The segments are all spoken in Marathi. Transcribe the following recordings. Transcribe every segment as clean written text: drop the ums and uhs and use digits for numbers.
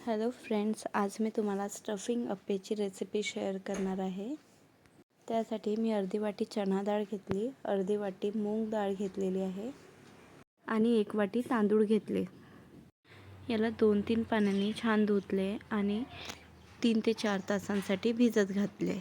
हॅलो फ्रेंड्स, आज मी तुम्हाला स्टफिंग अप्पेची रेसिपी शेअर करणार आहे। त्यासाठी मी अर्धी वाटी चणा डाळ घेतली, अर्धी वाटी मूग डाळ घेतलेली आहे आणि 1 वाटी तांदूळ घेतले। याला 2-3 पाण्याने छान धुतले आणि 3 ते 4 तासांसाठी भिजत घातले।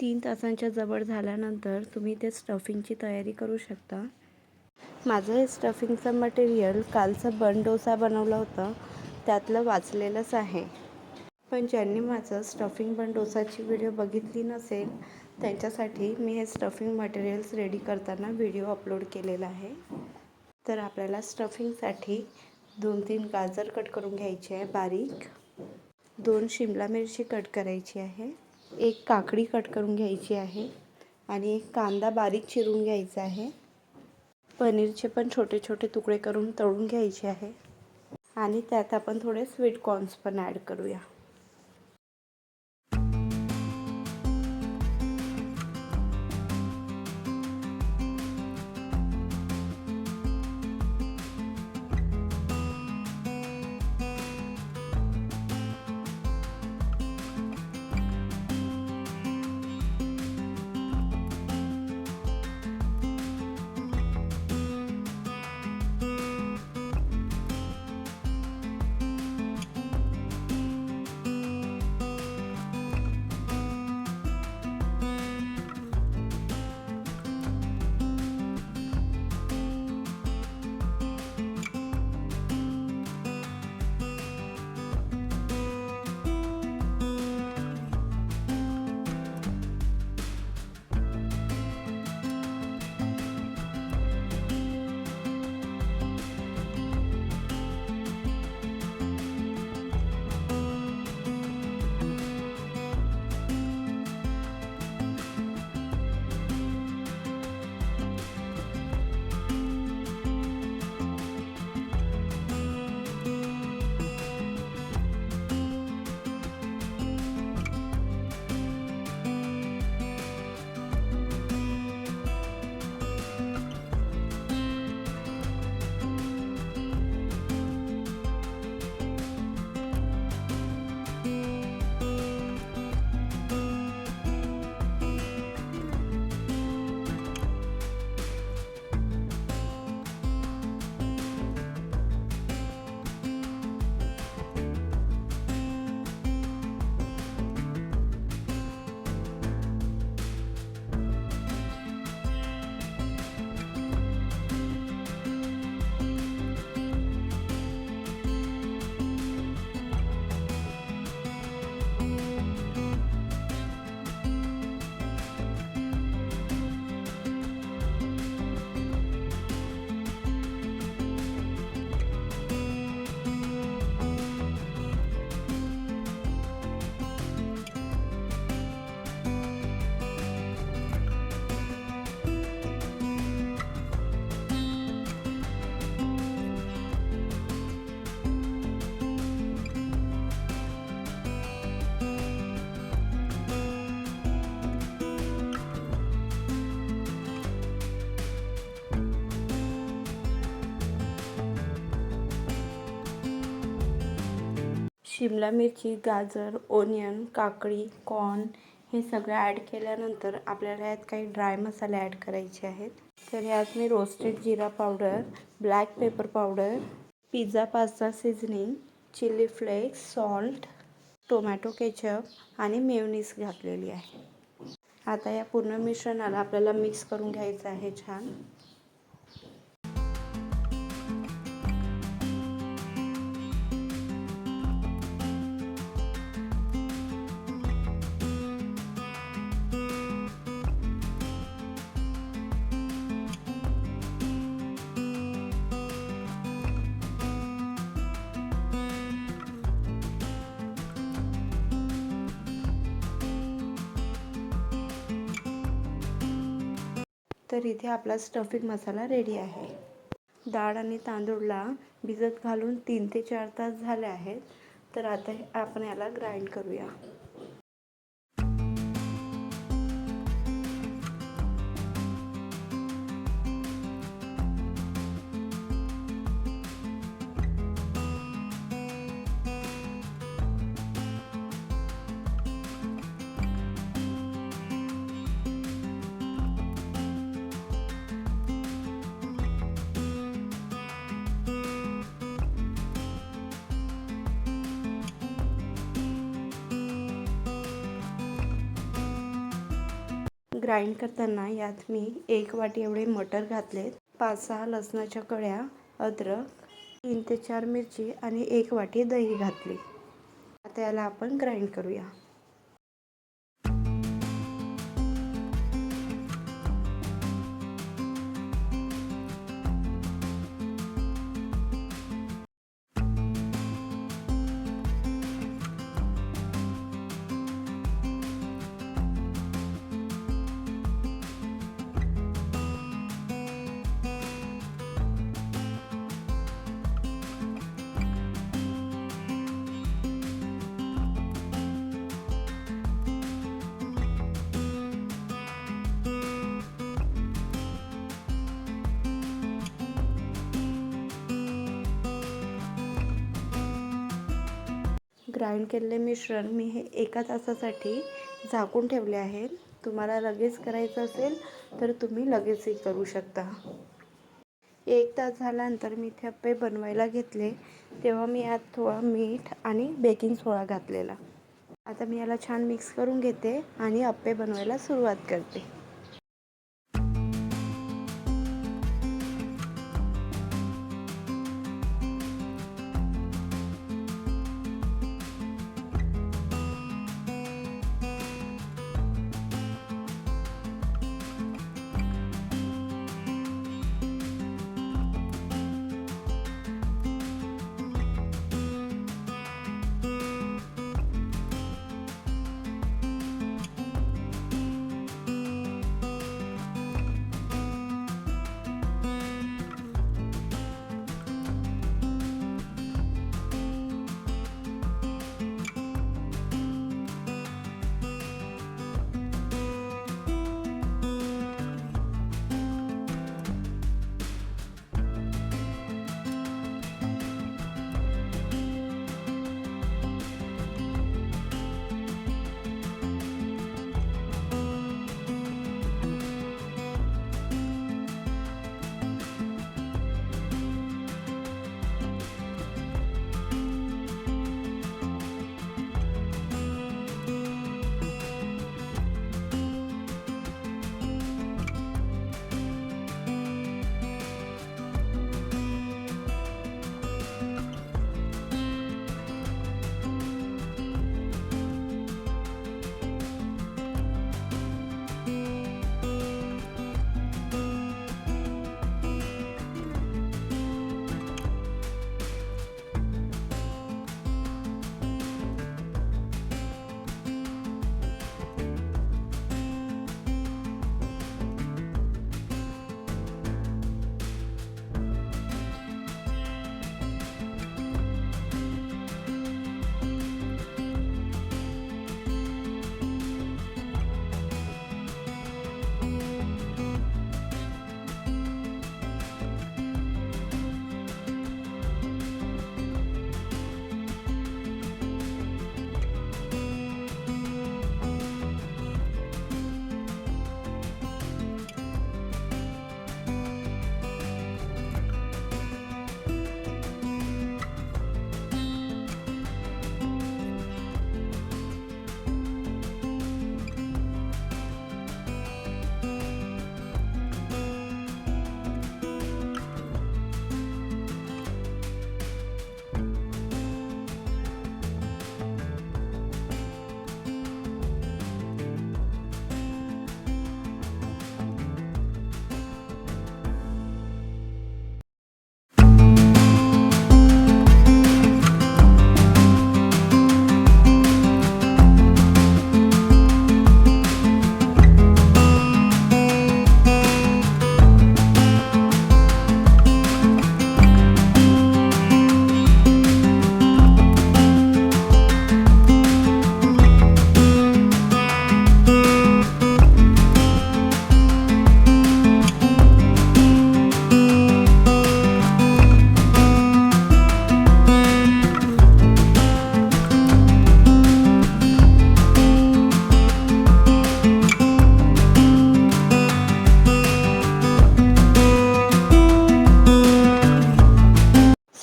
3 तासांच्या जवळ झाल्यानंतर तुम्ही ते स्टफिंगची तयारी करू शकता। माझं हे स्टफिंगचं मटेरियल कालचा बन डोसा बनवला होता त्यातलं वाचलेलंच आहे। पण ज्यांनी माझं स्टफिंग बन डोसाची व्हिडिओ बघितली नसेल त्यांच्यासाठी मी हे स्टफिंग मटेरियल्स रेडी करताना व्हिडिओ अपलोड केलेला आहे। तर आपल्याला स्टफिंगसाठी 2-3 गाजर कट करून घ्यायचे आहे बारीक, 2 शिमला मिरची कट करायची आहे, 1 काकडी कट करून घ्यायची आहे आणि 1 कांदा बारीक चिरून घ्यायचा आहे। पनीरचे पण छोटे छोटे तुकडे करून तळून घ्यायचे आहे आणि त्यात आपण थोडे स्वीट कॉर्न्स पण ॲड करूया। शिमला मिरची, गाजर, ओनियन, काकडी, कॉर्न हे सगळं ॲड केल्यानंतर आपल्याला यात काही ड्राय मसाले ॲड करायचे आहेत। तर यात मी रोस्टेड जिरा powder, black pepper powder, pizza pasta seasoning, chilli flakes, salt, tomato ketchup आणि मेयोनीज घातलेली आहे। आता या पूर्ण मिश्रणाला आपल्याला मिक्स करून घ्यायचं आहे छान। तर इथे आपला स्टफिंग मसाला रेडी आहे। डाळ आणि तांदूळला भिजत घालून 3 ते 4 तास झाले आहेत तर आता आपण याला ग्राइंड करूया. ग्राइंड करताना यात मी 1 वाटी एवढे मटर घातलेत, 5-6 लसणाच्या कळ्या, अद्रक, 3 ते 4 मिरची आणि 1 वाटी दही घातली. आता याला आपण ग्राइंड करूया. ग्राइंड केलेले मिश्रण मी हे 1 तासासाठी झाकून ठेवले आहे. तुम्हाला लगेच करायचं असेल तर तुम्ही लगेचही करू शकता. 1 तास झाल्यानंतर मी इथे अप्पे बनवायला घेतले, तेव्हा मी यात थोडं मीठ आणि बेकिंग सोडा घातलेला. आता मी याला छान मिक्स करून घेते आणि अप्पे बनवायला सुरुवात करते.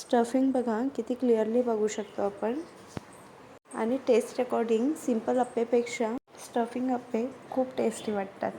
स्टफिंग बघा किती क्लिअरली बघू शकतो आपण. आणि टेस्ट अकॉर्डिंग सिंपल अप्पेपेक्षा स्टफिंग अप्पे खूप टेस्टी वाटतात.